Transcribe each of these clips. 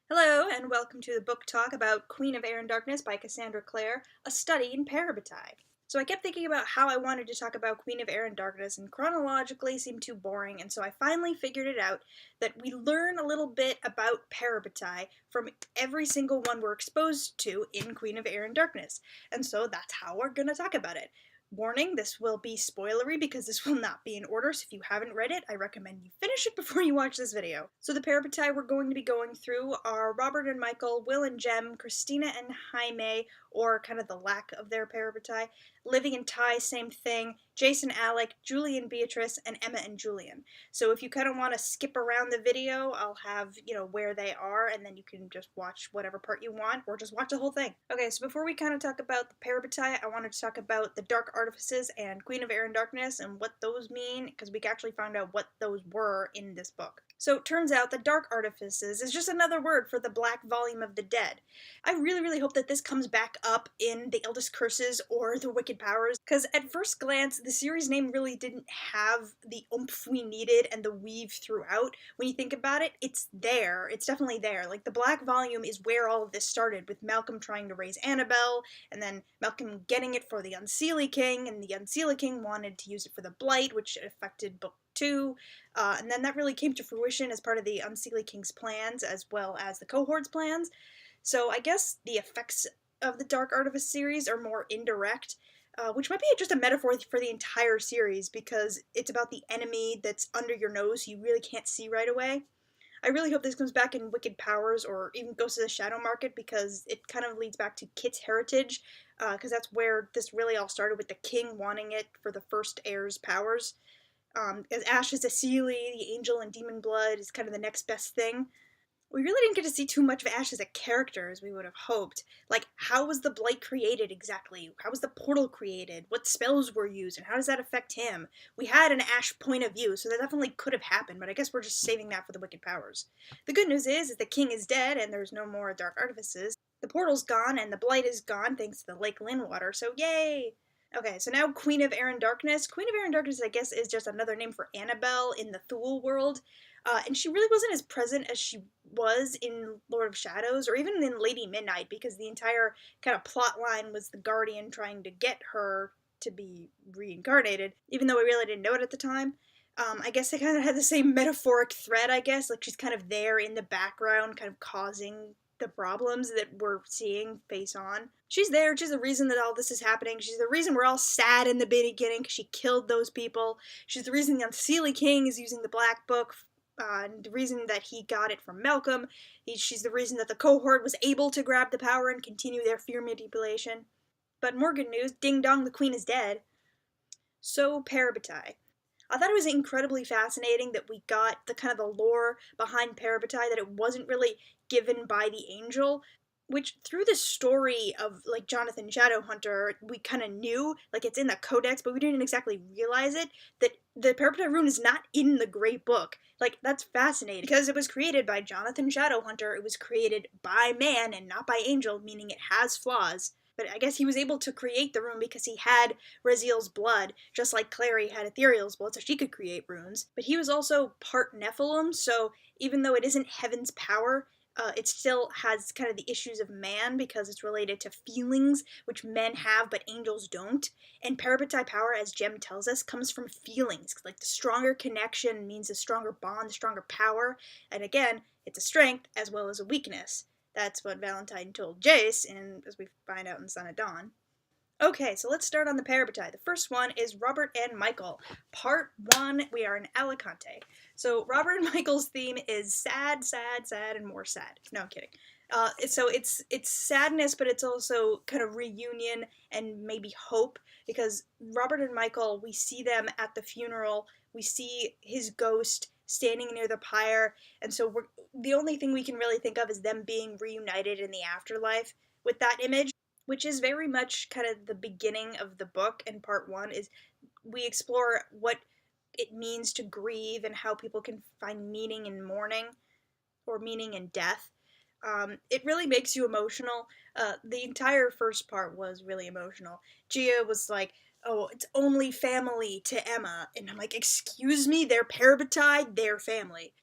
Hello, and welcome to the book talk about Queen of Air and Darkness by Cassandra Clare, a study in Parabatai. So I kept thinking about how I wanted to talk about Queen of Air and Darkness, and chronologically seemed too boring, and so I finally figured it out that we learn a little bit about Parabatai from every single one we're exposed to in Queen of Air and Darkness, and so that's how we're going to talk about it. Warning, this will be spoilery because this will not be in order, so if you haven't read it, I recommend you finish it before you watch this video. So the Parabatai we're going to be going through are Robert and Michael, Will and Jem, Cristina and Jaime, or kind of the lack of their Parabatai, Livvy and Ty, same thing, Jace and Alec, Julian, Beatriz, and Emma and Julian. So if you kind of want to skip around the video, I'll have, where they are, and then you can just watch whatever part you want, or just watch the whole thing. Okay, so before we kind of talk about the Parabatai, I wanted to talk about the Dark Artifices and Queen of Air and Darkness and what those mean, because we actually found out what those were in this book. So it turns out the Dark Artifices is just another word for the Black Volume of the Dead. I really hope that this comes back up in the Eldest Curses or the Wicked Powers, because at first glance, the series name really didn't have the oomph we needed and the weave throughout. When you think about it, it's there. It's definitely there. Like, the Black Volume is where all of this started, with Malcolm trying to raise Annabelle, and then Malcolm getting it for the Unseelie King, and the Unseelie King wanted to use it for the Blight, which affected Book 2, and then that really came to fruition as part of the Unseelie King's plans, as well as the Cohort's plans. So I guess the effects of the Dark Artifice series are more indirect, which might be just a metaphor for the entire series, because it's about the enemy that's under your nose you really can't see right away. I really hope this comes back in Wicked Powers, or even goes to the Shadow Market, because it kind of leads back to Kit's heritage, because that's where this really all started, with the king wanting it for the first heir's powers. As Ash is a Seelie, the angel and demon blood is kind of the next best thing. We really didn't get to see too much of Ash as a character as we would have hoped. Like, how was the Blight created exactly? How was the portal created? What spells were used, and how does that affect him? We had an Ash point of view, so that definitely could have happened, but I guess we're just saving that for the Wicked Powers. The good news is the king is dead, and there's no more Dark Artifices. The portal's gone, and the Blight is gone, thanks to the Lake Lynn water, so yay! Okay, so now Queen of Air and Darkness. Queen of Air and Darkness, I guess, is just another name for Annabelle in the Thule world. And she really wasn't as present as she was in Lord of Shadows, or even in Lady Midnight, because the entire kind of plot line was the Guardian trying to get her to be reincarnated, even though we really didn't know it at the time. I guess they kind of had the same metaphoric thread, I guess, like she's kind of there in the background, kind of causing the problems that we're seeing face on. She's there, she's the reason that all this is happening, she's the reason we're all sad in the beginning, because she killed those people, she's the reason the Unseelie King is using the Black Book, and the reason that he got it from Malcolm. She's the reason that the cohort was able to grab the power and continue their fear manipulation. But more good news, ding dong, the queen is dead. So, Parabatai. I thought it was incredibly fascinating that we got the kind of the lore behind Parabatai, that it wasn't really given by the angel, which through the story of, like, Jonathan Shadowhunter, we kind of knew, like, it's in the codex, but we didn't exactly realize it, that the Parabatai rune is not in the Great Book. Like, that's fascinating, because it was created by Jonathan Shadowhunter, it was created by man and not by angel, meaning it has flaws. But I guess he was able to create the rune because he had Raziel's blood, just like Clary had Ethereal's blood, so she could create runes. But he was also part Nephilim, so even though it isn't heaven's power, it still has kind of the issues of man, because it's related to feelings, which men have but angels don't. And Parabatai power, as Jem tells us, comes from feelings. Like, the stronger connection means a stronger bond, a stronger power. And again, it's a strength as well as a weakness. That's what Valentine told Jace, and as we find out in Son at Dawn. Okay, so let's start on the Parabatai. The first one is Robert and Michael. Part 1, we are in Alicante. So Robert and Michael's theme is sad, sad, sad, and more sad. No, I'm kidding. So it's sadness, but it's also kind of reunion and maybe hope, because Robert and Michael, we see them at the funeral, we see his ghost standing near the pyre, and so the only thing we can really think of is them being reunited in the afterlife with that image, which is very much kind of the beginning of the book. In part 1 is we explore what it means to grieve and how people can find meaning in mourning, or meaning in death. It really makes you emotional. The entire first part was really emotional. Gia was like, oh, it's only family to Emma. And I'm like, excuse me, they're Parabatai, they're family.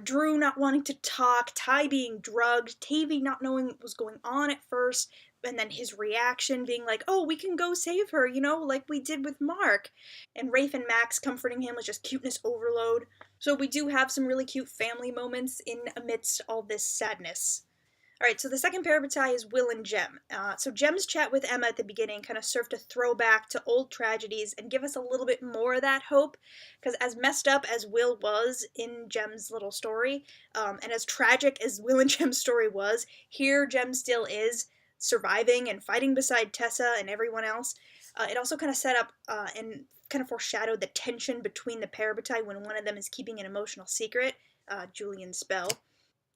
Drew not wanting to talk, Ty being drugged, Tavy not knowing what was going on at first, and then his reaction being like, oh, we can go save her, like we did with Mark. And Rafe and Max comforting him was just cuteness overload. So we do have some really cute family moments in amidst all this sadness. Alright, so the second parabatai is Will and Jem. So Jem's chat with Emma at the beginning kind of served to throw back to old tragedies and give us a little bit more of that hope, because as messed up as Will was in Jem's little story, and as tragic as Will and Jem's story was, here Jem still is, surviving and fighting beside Tessa and everyone else. It also kind of set up and kind of foreshadowed the tension between the parabatai when one of them is keeping an emotional secret, Julian's spell.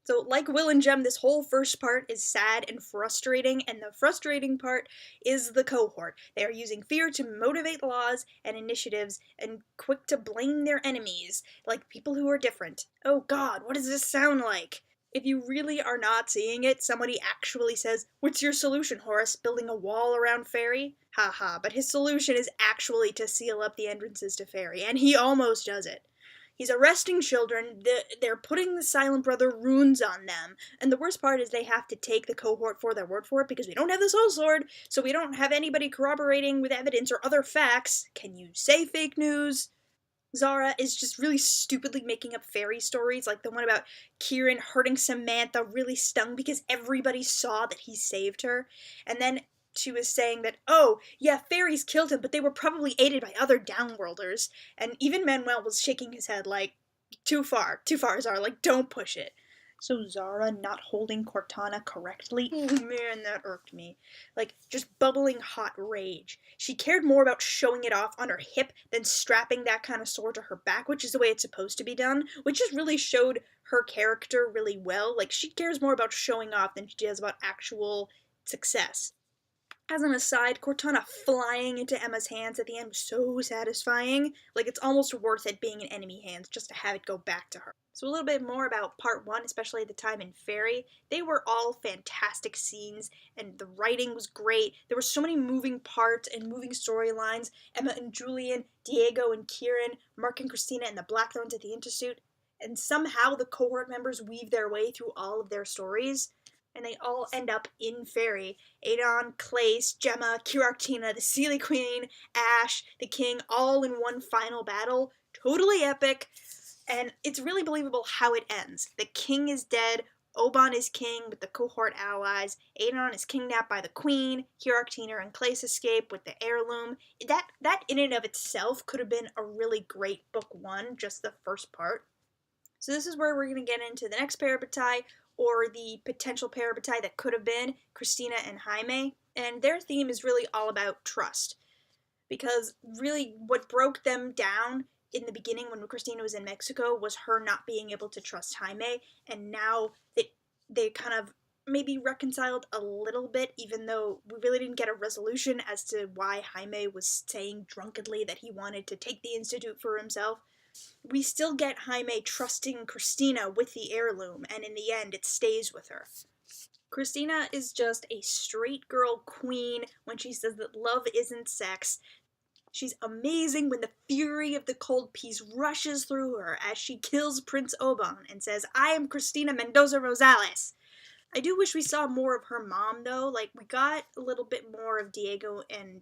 So, like Will and Jem, this whole first part is sad and frustrating, and the frustrating part is the cohort. They are using fear to motivate laws and initiatives, and quick to blame their enemies, like people who are different. Oh god, what does this sound like? If you really are not seeing it, somebody actually says, what's your solution, Horace? Building a wall around Fairy? Haha, but his solution is actually to seal up the entrances to Fairy, and he almost does it. He's arresting children, they're putting the Silent Brother runes on them, and the worst part is they have to take the cohort for their word for it because we don't have the Soul Sword, so we don't have anybody corroborating with evidence or other facts. Can you say fake news? Zara is just really stupidly making up fairy stories, like the one about Kieran hurting Samantha really stung because everybody saw that he saved her, and then she was saying that, oh, yeah, fairies killed him, but they were probably aided by other downworlders, and even Manuel was shaking his head like, too far, Zara, like, don't push it. So Zara not holding Cortana correctly? Oh man, that irked me. Like, just bubbling hot rage. She cared more about showing it off on her hip than strapping that kind of sword to her back, which is the way it's supposed to be done, which just really showed her character really well. Like, she cares more about showing off than she does about actual success. As an aside, Cortana flying into Emma's hands at the end was so satisfying. Like, it's almost worth it being in enemy hands just to have it go back to her. So a little bit more about part 1, especially the time in Fairy. They were all fantastic scenes, and the writing was great. There were so many moving parts and moving storylines. Emma and Julian, Diego and Kieran, Mark and Cristina and the Blackthorns at the Institute. And somehow the cohort members weave their way through all of their stories, and they all end up in Fairy. Adon, Clace, Gemma, Cristina, the Seelie Queen, Ash, the King, all in one final battle. Totally epic, and it's really believable how it ends. The King is dead, Oban is king with the cohort allies, Adon is kidnapped by the Queen, Cristina and Clace escape with the heirloom. That in and of itself could have been a really great book 1, just the first part. So this is where we're going to get into the next parabatai, or the potential parabatai that could have been, Cristina and Jaime. And their theme is really all about trust. Because really what broke them down in the beginning when Cristina was in Mexico was her not being able to trust Jaime. And now they kind of maybe reconciled a little bit, even though we really didn't get a resolution as to why Jaime was saying drunkenly that he wanted to take the Institute for himself. We still get Jaime trusting Cristina with the heirloom, and in the end, it stays with her. Cristina is just a straight girl queen when she says that love isn't sex. She's amazing when the fury of the cold piece rushes through her as she kills Prince Oban and says, I am Cristina Mendoza Rosales. I do wish we saw more of her mom, though. Like, we got a little bit more of Diego and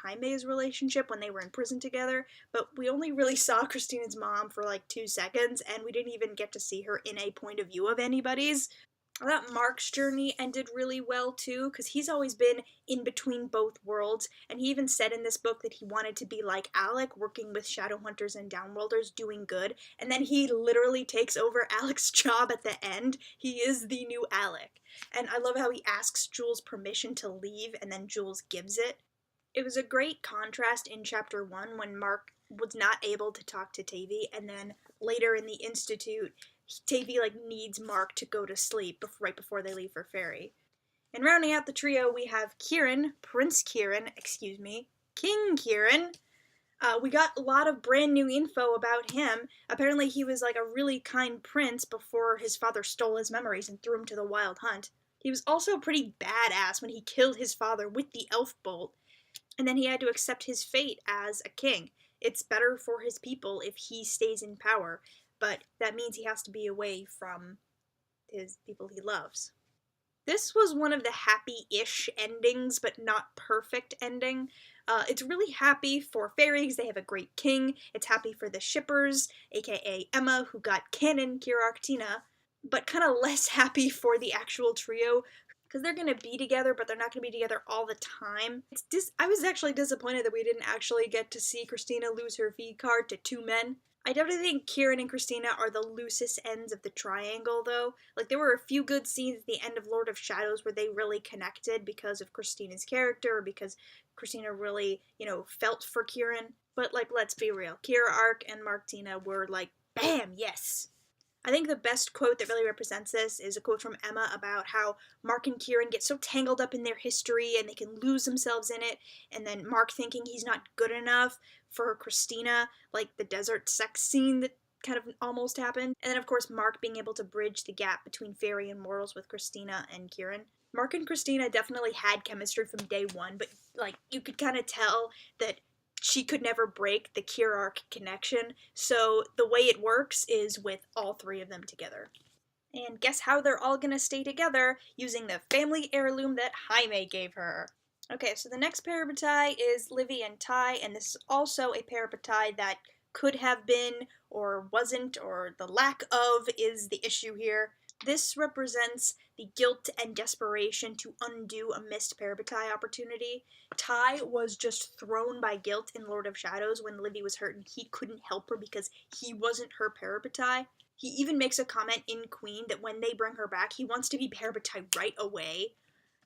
Jaime's relationship when they were in prison together, but we only really saw Cristina's mom for like 2 seconds, and we didn't even get to see her in a point of view of anybody's. I thought Mark's journey ended really well, too, because he's always been in between both worlds, and he even said in this book that he wanted to be like Alec, working with shadowhunters and downworlders, doing good, and then he literally takes over Alec's job at the end. He is the new Alec. And I love how he asks Jules permission to leave, and then Jules gives it. It was a great contrast in Chapter 1 when Mark was not able to talk to Tavy, and then later in the Institute, Tavy needs Mark to go to sleep right before they leave for Fairy. And rounding out the trio, we have King Kieran. We got a lot of brand new info about him. Apparently he was a really kind prince before his father stole his memories and threw him to the wild hunt. He was also pretty badass when he killed his father with the elf bolt, and then he had to accept his fate as a king. It's better for his people if he stays in power. but that means he has to be away from his people he loves. This was one of the happy-ish endings, but not perfect ending. It's really happy for fairies, they have a great king. It's happy for the shippers, aka Emma, who got canon Cristina, but kind of less happy for the actual trio, because they're going to be together, but they're not going to be together all the time. I was actually disappointed that we didn't actually get to see Cristina lose her V card to 2 men. I definitely think Kieran and Cristina are the loosest ends of the triangle, though. Like, there were a few good scenes at the end of Lord of Shadows where they really connected because of Cristina's character, or because Cristina really, felt for Kieran. But, like, let's be real. Kira Arc and Martina were like, bam, yes! I think the best quote that really represents this is a quote from Emma about how Mark and Kieran get so tangled up in their history and they can lose themselves in it, and then Mark thinking he's not good enough for Cristina, like the desert sex scene that kind of almost happened. And then, of course, Mark being able to bridge the gap between fairy and mortals with Cristina and Kieran. Mark and Cristina definitely had chemistry from day one, but, like, you could kind of tell that she could never break the Kirark connection, so the way it works is with all 3 of them together. And guess how they're all gonna stay together? Using the family heirloom that Jaime gave her. Okay, so the next Parabatai is Livvy and Ty, and this is also a Parabatai that could have been, or wasn't, or the lack of is the issue here. This represents the guilt and desperation to undo a missed Parabatai opportunity. Ty was just thrown by guilt in Lord of Shadows when Livvy was hurt and he couldn't help her because he wasn't her Parabatai. He even makes a comment in Queen that when they bring her back, he wants to be Parabatai right away.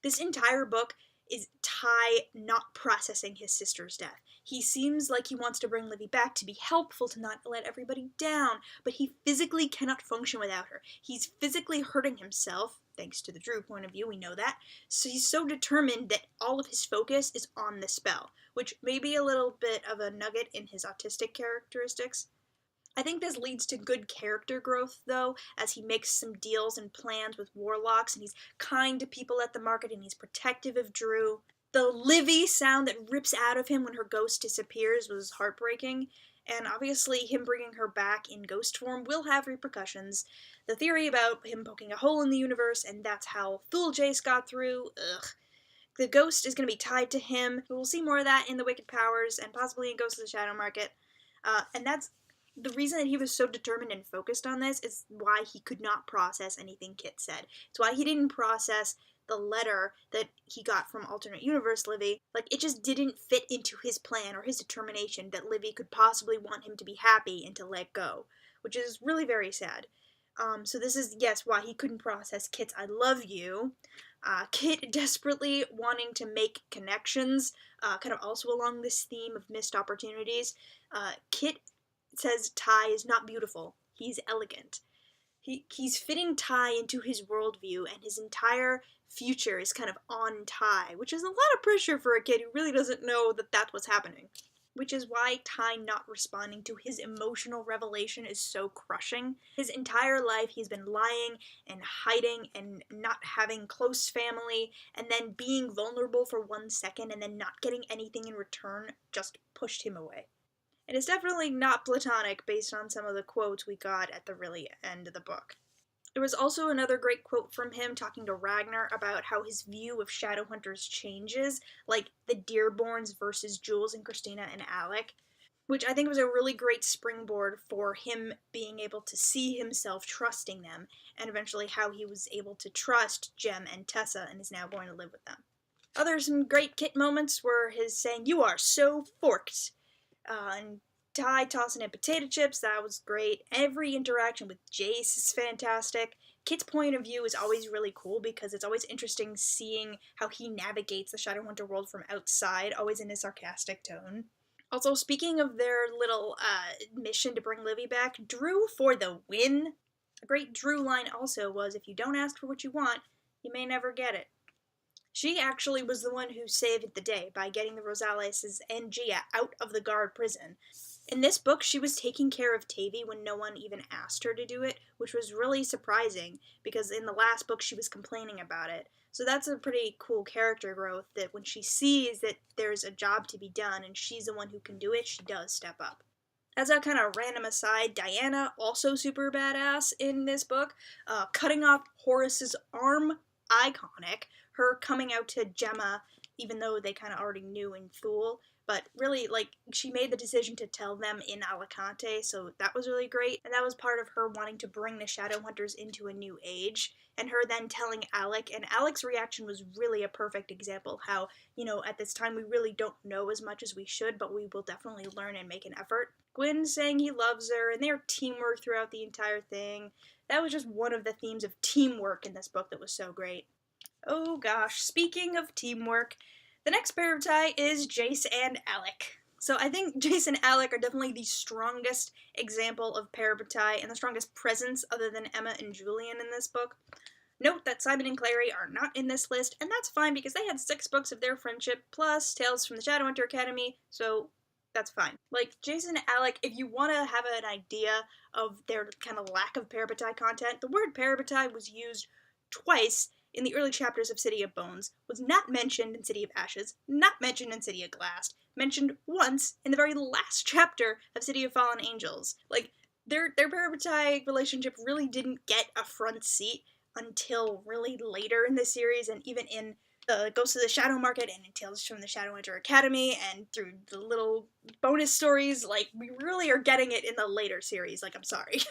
This entire book is Ty not processing his sister's death. He seems like he wants to bring Livvy back to be helpful, to not let everybody down, but he physically cannot function without her. He's physically hurting himself, thanks to the Drew point of view, we know that, so he's so determined that all of his focus is on the spell, which may be a little bit of a nugget in his autistic characteristics. I think this leads to good character growth, though, as he makes some deals and plans with warlocks, and he's kind to people at the market, and he's protective of Drew. The Livvy sound that rips out of him when her ghost disappears was heartbreaking, and obviously him bringing her back in ghost form will have repercussions. The theory about him poking a hole in the universe, and that's how Thule Jace got through, ugh. The ghost is going to be tied to him. We'll see more of that in the Wicked Powers, and possibly in Ghost of the Shadow Market. And that's the reason that he was so determined and focused on this is why he could not process anything Kit said. It's why he didn't process the letter that he got from Alternate Universe Livvy. Like, it just didn't fit into his plan or his determination that Livvy could possibly want him to be happy and to let go, which is really very sad. So this is, yes, why he couldn't process Kit's I love you. Kit desperately wanting to make connections, kind of also along this theme of missed opportunities. Kit says Ty is not beautiful, he's elegant. He's fitting Ty into his worldview, and his entire future is kind of on Ty, which is a lot of pressure for a kid who really doesn't know that that's what's happening. Which is why Ty not responding to his emotional revelation is so crushing. His entire life he's been lying and hiding and not having close family, and then being vulnerable for 1 second and then not getting anything in return just pushed him away. And it's definitely not platonic based on some of the quotes we got at the really end of the book. There was also another great quote from him talking to Ragnar about how his view of shadowhunters changes, like the Dearborns versus Jules and Cristina and Alec, which I think was a really great springboard for him being able to see himself trusting them, and eventually how he was able to trust Jem and Tessa and is now going to live with them. Some great Kit moments were his saying, "You are so forked," and Ty tossing in potato chips, that was great. Every interaction with Jace is fantastic. Kit's point of view is always really cool because it's always interesting seeing how he navigates the Shadowhunter world from outside, always in a sarcastic tone. Also, speaking of their little mission to bring Livvy back, Drew for the win. A great Drew line also was, if you don't ask for what you want, you may never get it. She actually was the one who saved the day by getting the Rosales' and Gia out of the guard prison. In this book, she was taking care of Tavy when no one even asked her to do it, which was really surprising, because in the last book she was complaining about it. So that's a pretty cool character growth, that when she sees that there's a job to be done and she's the one who can do it, she does step up. As a kind of random aside, Diana, also super badass in this book, cutting off Horace's arm, iconic. Her coming out to Gemma, even though they kind of already knew in Thule, but really, like, she made the decision to tell them in Alicante, so that was really great, and that was part of her wanting to bring the Shadowhunters into a new age, and her then telling Alec, and Alec's reaction was really a perfect example how, you know, at this time we really don't know as much as we should, but we will definitely learn and make an effort. Gwyn saying he loves her, and their teamwork throughout the entire thing. That was just one of the themes of teamwork in this book that was so great. Oh gosh, speaking of teamwork, the next Parabatai is Jace and Alec. So I think Jace and Alec are definitely the strongest example of Parabatai and the strongest presence other than Emma and Julian in this book. Note that Simon and Clary are not in this list, and that's fine because they had 6 books of their friendship, plus Tales from the Shadowhunter Academy, so that's fine. Like, Jace and Alec, if you want to have an idea of their kind of lack of Parabatai content, the word Parabatai was used twice in the early chapters of City of Bones, was not mentioned in City of Ashes, not mentioned in City of Glass, mentioned once in the very last chapter of City of Fallen Angels. Like, their Parabatai relationship really didn't get a front seat until really later in the series, and even in Ghosts of the Shadow Market and in Tales from the Shadowhunter Academy and through the little bonus stories, like, we really are getting it in the later series, like, I'm sorry.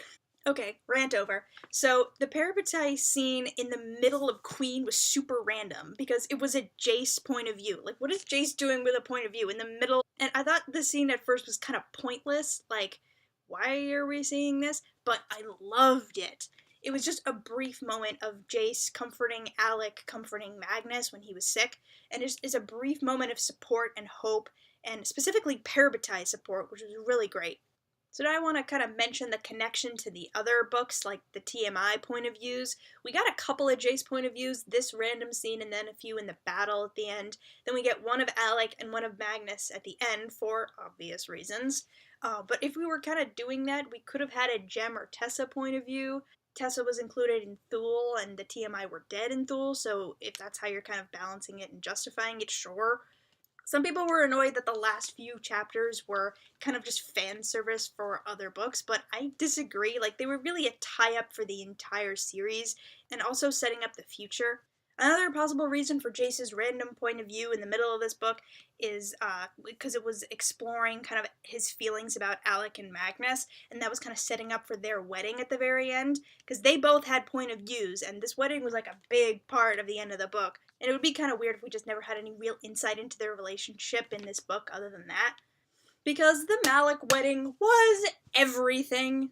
Okay, rant over. So, the Parabatai scene in the middle of Queen was super random, because it was a Jace point of view. Like, what is Jace doing with a point of view in the middle? And I thought the scene at first was kind of pointless, like, why are we seeing this? But I loved it. It was just a brief moment of Jace comforting Alec, comforting Magnus when he was sick, and it's a brief moment of support and hope, and specifically Parabatai support, which was really great. So now I want to kind of mention the connection to the other books, like the TMI point of views. We got a couple of Jace point of views, this random scene, and then a few in the battle at the end. Then we get one of Alec and one of Magnus at the end, for obvious reasons. But if we were kind of doing that, we could have had a Gem or Tessa point of view. Tessa was included in Thule, and the TMI were dead in Thule, so if that's how you're kind of balancing it and justifying it, sure. Some people were annoyed that the last few chapters were kind of just fan service for other books, but I disagree. Like, they were really a tie-up for the entire series, and also setting up the future. Another possible reason for Jace's random point of view in the middle of this book is because it was exploring kind of his feelings about Alec and Magnus, and that was kind of setting up for their wedding at the very end, because they both had point of views, and this wedding was like a big part of the end of the book. And it would be kind of weird if we just never had any real insight into their relationship in this book other than that. Because the Malik wedding was everything.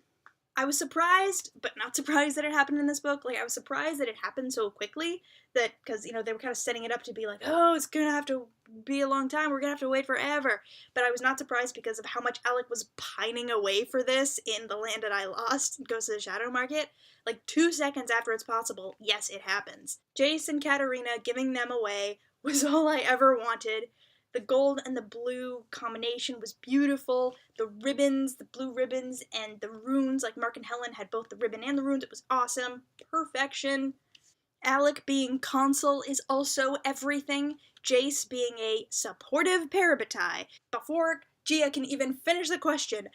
I was surprised, but not surprised that it happened in this book. Like, I was surprised that it happened so quickly, that, because, you know, they were kind of setting it up to be like, oh, it's gonna have to be a long time, we're gonna have to wait forever. But I was not surprised because of how much Alec was pining away for this in The Land That I Lost, Goes to the Shadow Market. Like, 2 seconds after it's possible, yes, it happens. Jace and Katarina giving them away was all I ever wanted. The gold and the blue combination was beautiful. The ribbons, the blue ribbons, and the runes, like Mark and Helen had both the ribbon and the runes. It was awesome. Perfection. Alec being consul is also everything. Jace being a supportive Parabatai. Before Gia can even finish the question,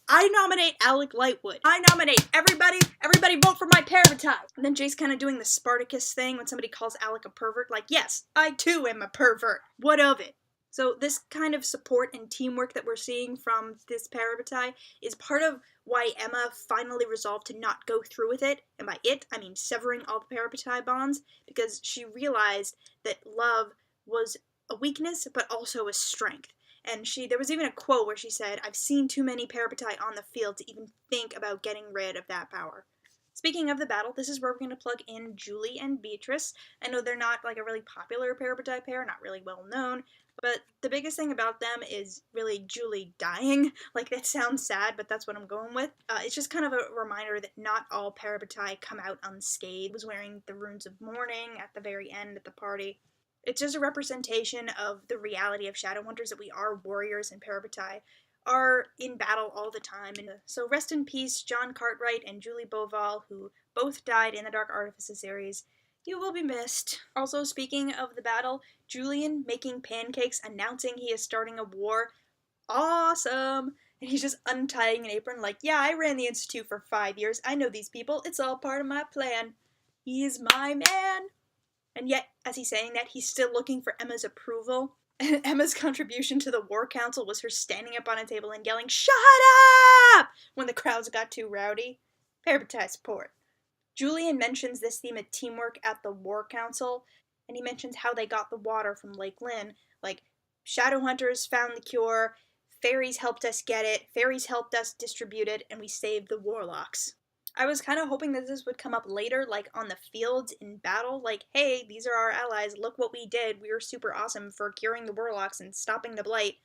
I nominate Alec Lightwood. I nominate everybody vote for my Parabatai. And then Jace kind of doing the Spartacus thing when somebody calls Alec a pervert. Like, yes, I too am a pervert. What of it? So this kind of support and teamwork that we're seeing from this Parabatai is part of why Emma finally resolved to not go through with it, and by it, I mean severing all the Parabatai bonds, because she realized that love was a weakness, but also a strength. And there was even a quote where she said, I've seen too many Parabatai on the field to even think about getting rid of that power. Speaking of the battle, this is where we're going to plug in Julie and Beatriz. I know they're not like a really popular Parabatai pair, not really well known, but the biggest thing about them is really Julie dying. Like, that sounds sad, but that's what I'm going with. It's just kind of a reminder that not all Parabatai come out unscathed. Was wearing the runes of mourning at the very end at the party. It's just a representation of the reality of Shadowhunters, that we are warriors, and Parabatai are in battle all the time. And so rest in peace, John Cartwright and Julie Boval, who both died in the Dark Artifices series. You will be missed. Also, speaking of the battle, Julian making pancakes, announcing he is starting a war. Awesome! And he's just untying an apron like, yeah, I ran the Institute for 5 years. I know these people. It's all part of my plan. He's my man. And yet, as he's saying that, he's still looking for Emma's approval. And Emma's contribution to the War Council was her standing up on a table and yelling, "Shut up!" when the crowds got too rowdy. Parabatai support. Julian mentions this theme of teamwork at the War Council, and he mentions how they got the water from Lake Lynn. Like, shadowhunters found the cure, fairies helped us get it, fairies helped us distribute it, and we saved the warlocks. I was kind of hoping that this would come up later, like on the fields in battle, like, hey, these are our allies, look what we did, we were super awesome for curing the warlocks and stopping the blight,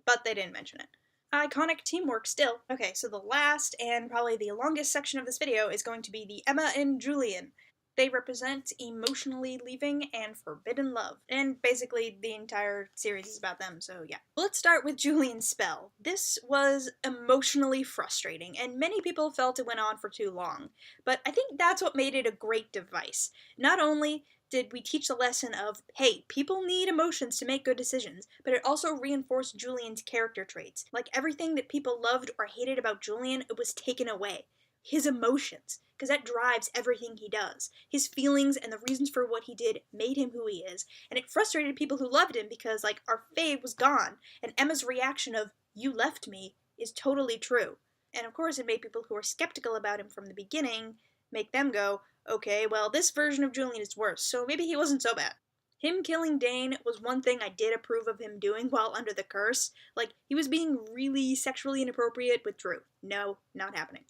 but they didn't mention it. Iconic teamwork still. Okay, so the last and probably the longest section of this video is going to be the Emma and Julian. They represent emotionally leaving and forbidden love. And basically the entire series is about them, so yeah. Let's start with Julian's spell. This was emotionally frustrating, and many people felt it went on for too long. But I think that's what made it a great device. Not only did we teach the lesson of, hey, people need emotions to make good decisions, but it also reinforced Julian's character traits. Like, everything that people loved or hated about Julian, it was taken away. His emotions, because that drives everything he does. His feelings and the reasons for what he did made him who he is, and it frustrated people who loved him because, like, our fave was gone, and Emma's reaction of, "You left me," is totally true. And of course it made people who were skeptical about him from the beginning make them go, okay, well, this version of Julian is worse, so maybe he wasn't so bad. Him killing Dane was one thing I did approve of him doing while under the curse. Like, he was being really sexually inappropriate with Drew. No, not happening.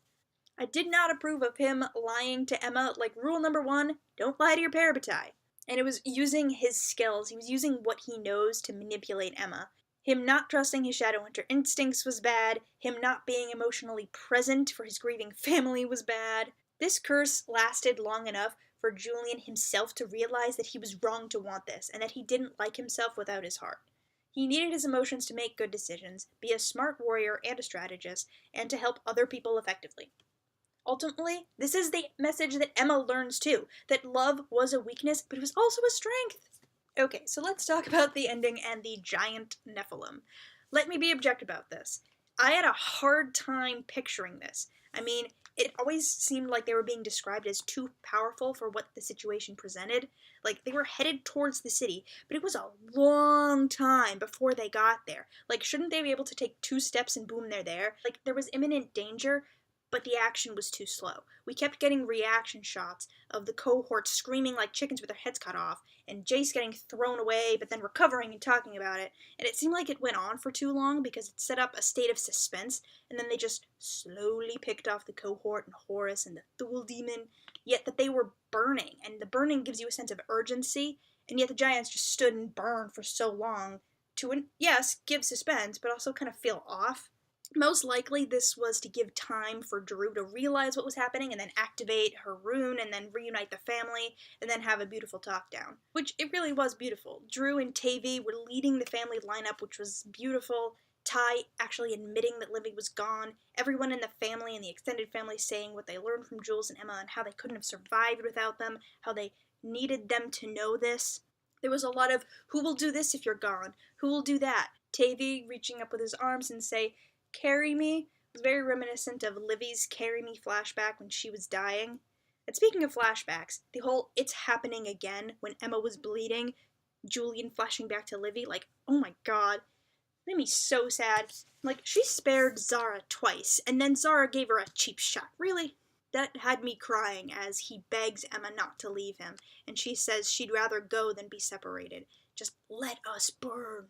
I did not approve of him lying to Emma. Like, rule number 1, don't lie to your Parabatai. And it was using his skills. He was using what he knows to manipulate Emma. Him not trusting his shadowhunter instincts was bad. Him not being emotionally present for his grieving family was bad. This curse lasted long enough for Julian himself to realize that he was wrong to want this, and that he didn't like himself without his heart. He needed his emotions to make good decisions, be a smart warrior and a strategist, and to help other people effectively. Ultimately, this is the message that Emma learns too, that love was a weakness, but it was also a strength. Okay, so let's talk about the ending and the giant Nephilim. Let me be objective about this. I had a hard time picturing this. I mean, it always seemed like they were being described as too powerful for what the situation presented. Like, they were headed towards the city, but it was a long time before they got there. Like, shouldn't they be able to take 2 steps and boom, they're there? Like, there was imminent danger, but the action was too slow. We kept getting reaction shots of the cohort screaming like chickens with their heads cut off, and Jace getting thrown away, but then recovering and talking about it, and it seemed like it went on for too long because it set up a state of suspense, and then they just slowly picked off the cohort and Horus and the Thule demon, yet that they were burning, and the burning gives you a sense of urgency, and yet the giants just stood and burned for so long to, yes, give suspense, but also kind of feel off. Most likely this was to give time for Drew to realize what was happening and then activate her rune and then reunite the family and then have a beautiful talk down. Which it really was beautiful. Drew and Tavy were leading the family lineup, which was beautiful. Ty actually admitting that Livvy was gone. Everyone in the family and the extended family saying what they learned from Jules and Emma and how they couldn't have survived without them, how they needed them to know this. There was a lot of, who will do this if you're gone? Who will do that? Tavy reaching up with his arms and say, "Carry me," was very reminiscent of Livvy's "Carry Me" flashback when she was dying. And speaking of flashbacks, the whole "it's happening again" when Emma was bleeding, Julian flashing back to Livvy, like, oh my god, it made me so sad. Like, she spared Zara twice, and then Zara gave her a cheap shot. Really? That had me crying as he begs Emma not to leave him, and she says she'd rather go than be separated. Just let us burn.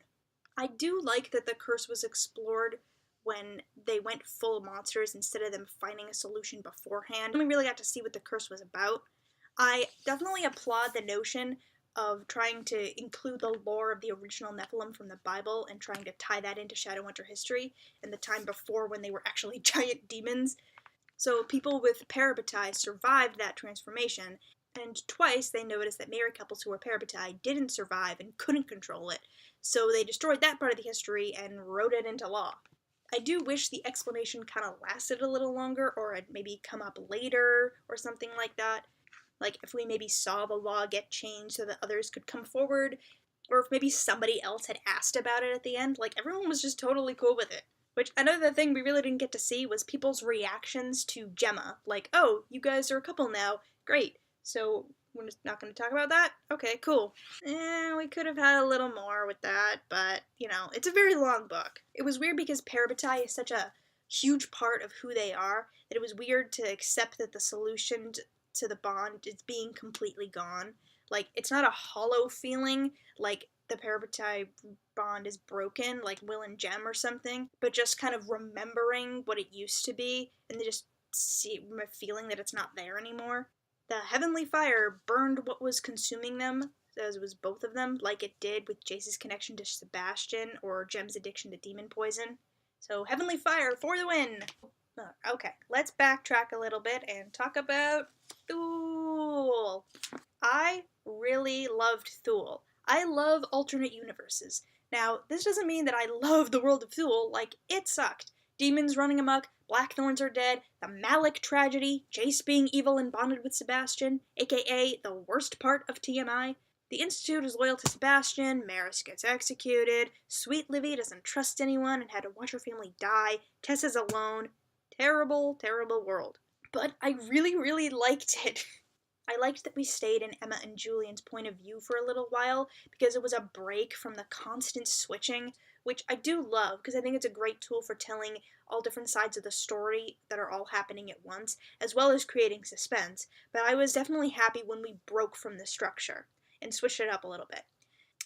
I do like that the curse was explored when they went full monsters instead of them finding a solution beforehand. And we really got to see what the curse was about. I definitely applaud the notion of trying to include the lore of the original Nephilim from the Bible and trying to tie that into Shadowhunter history and the time before when they were actually giant demons. So people with Parabatai survived that transformation, and twice they noticed that married couples who were Parabatai didn't survive and couldn't control it, so they destroyed that part of the history and wrote it into law. I do wish the explanation kind of lasted a little longer, or had maybe come up later, or something like that. Like, if we maybe saw the law get changed so that others could come forward, or if maybe somebody else had asked about it at the end. Like, everyone was just totally cool with it. Which, another thing we really didn't get to see was people's reactions to Gemma. Like, oh, you guys are a couple now. Great. So, we're just not going to talk about that? Okay, cool. We could have had a little more with that, but, it's a very long book. It was weird because Parabatai is such a huge part of who they are that it was weird to accept that the solution to the bond is being completely gone. Like, it's not a hollow feeling, like the Parabatai bond is broken, like Will and Jem or something, but just kind of remembering what it used to be, and just feeling that it's not there anymore. The heavenly fire burned what was consuming them, as it was both of them, like it did with Jace's connection to Sebastian or Jem's addiction to demon poison. So, heavenly fire for the win! Okay, let's backtrack a little bit and talk about Thule. I really loved Thule. I love alternate universes. Now, this doesn't mean that I love the world of Thule, like, it sucked. Demons running amok, Blackthorns are dead, the Alec tragedy, Jace being evil and bonded with Sebastian, aka the worst part of TMI. The Institute is loyal to Sebastian, Maris gets executed, sweet Livvy doesn't trust anyone and had to watch her family die, Tessa's alone. Terrible, terrible world. But I really, really liked it. I liked that we stayed in Emma and Julian's point of view for a little while because it was a break from the constant switching, which I do love because I think it's a great tool for telling all different sides of the story that are all happening at once, as well as creating suspense. But I was definitely happy when we broke from the structure and switched it up a little bit.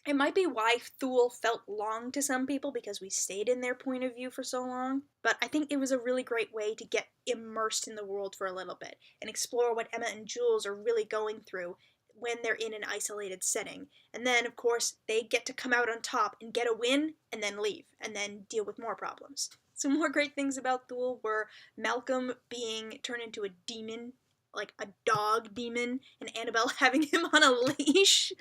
It might be why Thule felt long to some people because we stayed in their point of view for so long, but I think it was a really great way to get immersed in the world for a little bit and explore what Emma and Jules are really going through when they're in an isolated setting. And then, of course, they get to come out on top and get a win and then leave and then deal with more problems. Some more great things about Thule were Malcolm being turned into a demon, like a dog demon, and Annabelle having him on a leash.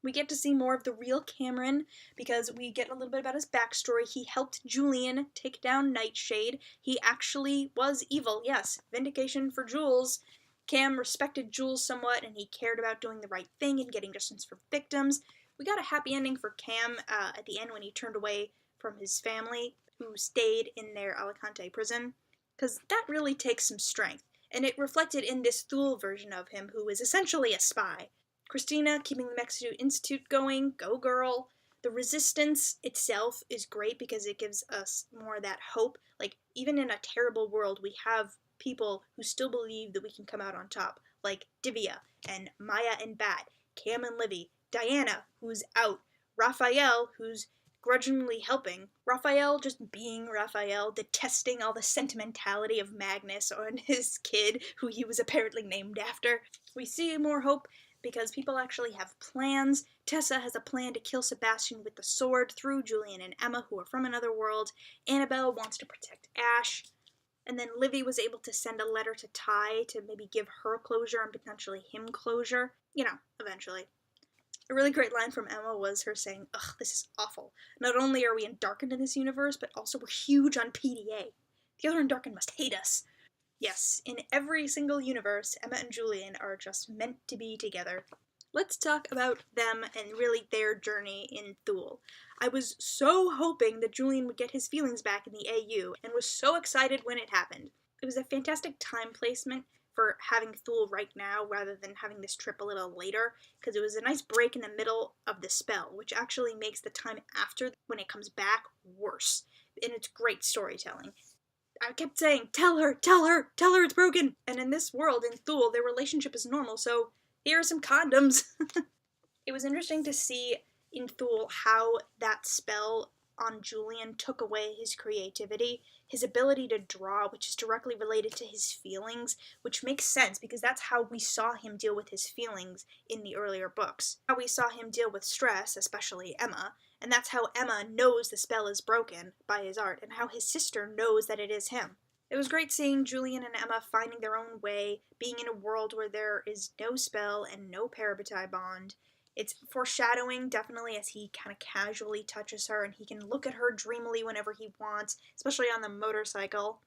We get to see more of the real Cameron because we get a little bit about his backstory. He helped Julian take down Nightshade. He actually was evil, yes. Vindication for Jules. Cam respected Jules somewhat and he cared about doing the right thing and getting justice for victims. We got a happy ending for Cam at the end when he turned away from his family who stayed in their Alicante prison, because that really takes some strength. And it reflected in this Thule version of him who is essentially a spy. Cristina keeping the Mexico Institute going, go girl. The resistance itself is great because it gives us more of that hope. Like, even in a terrible world, we have people who still believe that we can come out on top. Like Divya and Maya and Bat, Cam and Livvy, Diana, who's out, Raphael, who's grudgingly helping, Raphael just being Raphael, detesting all the sentimentality of Magnus and his kid, who he was apparently named after. We see more hope because people actually have plans. Tessa has a plan to kill Sebastian with the sword through Julian and Emma, who are from another world. Annabelle wants to protect Ash. And then Livvy was able to send a letter to Ty to maybe give her closure and potentially him closure. Eventually. A really great line from Emma was her saying, "Ugh, this is awful. Not only are we in Darkened in this universe, but also we're huge on PDA. The other Darkened must hate us." Yes, in every single universe, Emma and Julian are just meant to be together. Let's talk about them and really their journey in Thule. I was so hoping that Julian would get his feelings back in the AU, and was so excited when it happened. It was a fantastic time placement for having Thule right now rather than having this trip a little later, because it was a nice break in the middle of the spell, which actually makes the time after, when it comes back, worse. And it's great storytelling. I kept saying, tell her it's broken! And in this world, in Thule, their relationship is normal, so here are some condoms. It was interesting to see in Thule how that spell on Julian took away his creativity, his ability to draw, which is directly related to his feelings, which makes sense because that's how we saw him deal with his feelings in the earlier books. How we saw him deal with stress, especially Emma, and that's how Emma knows the spell is broken by his art, and how his sister knows that it is him. It was great seeing Julian and Emma finding their own way, being in a world where there is no spell and no Parabatai bond. It's foreshadowing, definitely, as he kind of casually touches her, and he can look at her dreamily whenever he wants, especially on the motorcycle.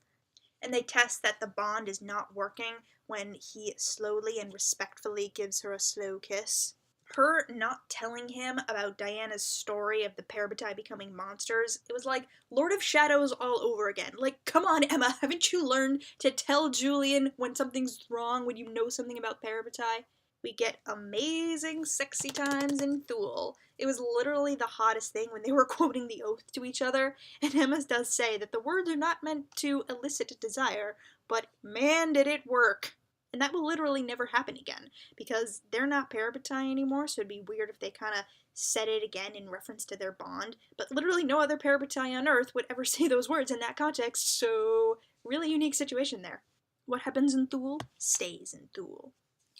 And they test that the bond is not working when he slowly and respectfully gives her a slow kiss. her not telling him about Diana's story of the Parabatai becoming monsters, it was like Lord of Shadows all over again. Like, come on, Emma, haven't you learned to tell Julian when something's wrong, when you know something about Parabatai? We get amazing sexy times in Thule. It was literally the hottest thing when they were quoting the oath to each other, and Emma does say that the words are not meant to elicit desire, but man did it work. And that will literally never happen again, because they're not Parabatai anymore, so it'd be weird if they kind of said it again in reference to their bond. But literally no other Parabatai on Earth would ever say those words in that context, so really unique situation there. What happens in Thule stays in Thule.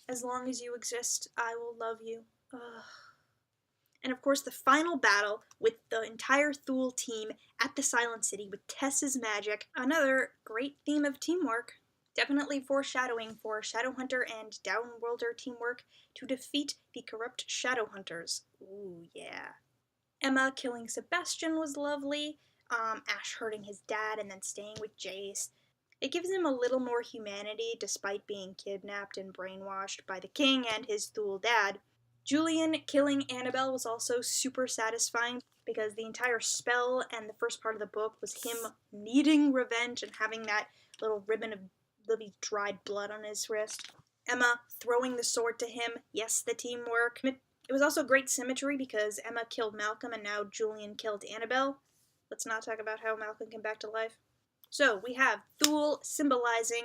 As long as you exist, I will love you. Ugh. And of course, the final battle with the entire Thule team at the Silent City with Tess's magic. Another great theme of teamwork. Definitely foreshadowing for Shadowhunter and Downworlder teamwork to defeat the corrupt Shadowhunters. Ooh, yeah. Emma killing Sebastian was lovely. Ash hurting his dad and then staying with Jace. It gives him a little more humanity despite being kidnapped and brainwashed by the king and his Thule dad. Julian killing Annabelle was also super satisfying because the entire spell and the first part of the book was him needing revenge and having that little ribbon of Livvy's dried blood on his wrist. Emma throwing the sword to him. Yes, the teamwork. It was also great symmetry because Emma killed Malcolm and now Julian killed Annabelle. Let's not talk about how Malcolm came back to life. So we have Thule symbolizing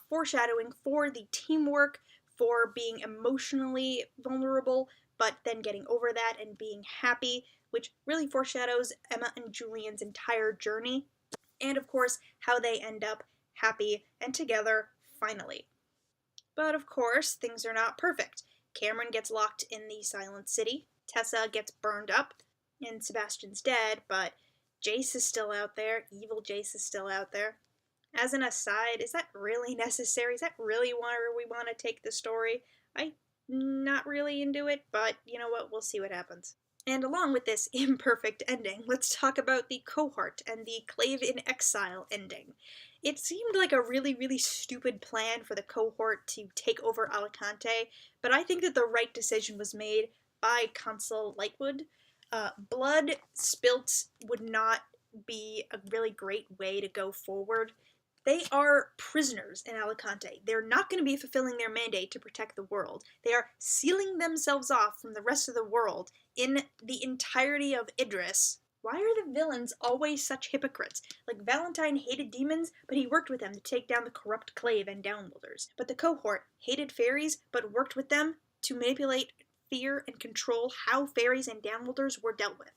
foreshadowing for the teamwork, for being emotionally vulnerable, but then getting over that and being happy, which really foreshadows Emma and Julian's entire journey. And of course, how they end up happy and together, finally. But of course, things are not perfect. Cameron gets locked in the Silent City, Tessa gets burned up, and Sebastian's dead, but Jace is still out there, evil Jace is still out there. As an aside, is that really necessary? Is that really where we want to take the story? I'm not really into it, but you know what, we'll see what happens. And along with this imperfect ending, let's talk about the cohort and the Clave in Exile ending. It seemed like a really, really stupid plan for the cohort to take over Alicante, but I think that the right decision was made by Consul Lightwood. Blood spilt would not be a really great way to go forward. They are prisoners in Alicante. They're not going to be fulfilling their mandate to protect the world. They are sealing themselves off from the rest of the world in the entirety of Idris. Why are the villains always such hypocrites? Like, Valentine hated demons, but he worked with them to take down the corrupt Clave and Downworlders. But the cohort hated fairies, but worked with them to manipulate, fear, and control how fairies and Downworlders were dealt with.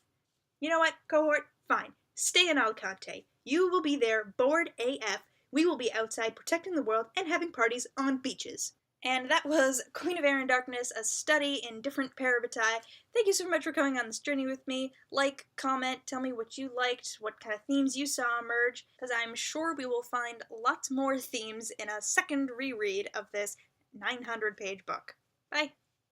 You know what, cohort? Fine. Stay in Alicante. You will be there, bored AF. We will be outside protecting the world and having parties on beaches. And that was Queen of Air and Darkness, a study in different Parabatai. Thank you so much for coming on this journey with me. Like, comment, tell me what you liked, what kind of themes you saw emerge, because I'm sure we will find lots more themes in a second reread of this 900-page book. Bye!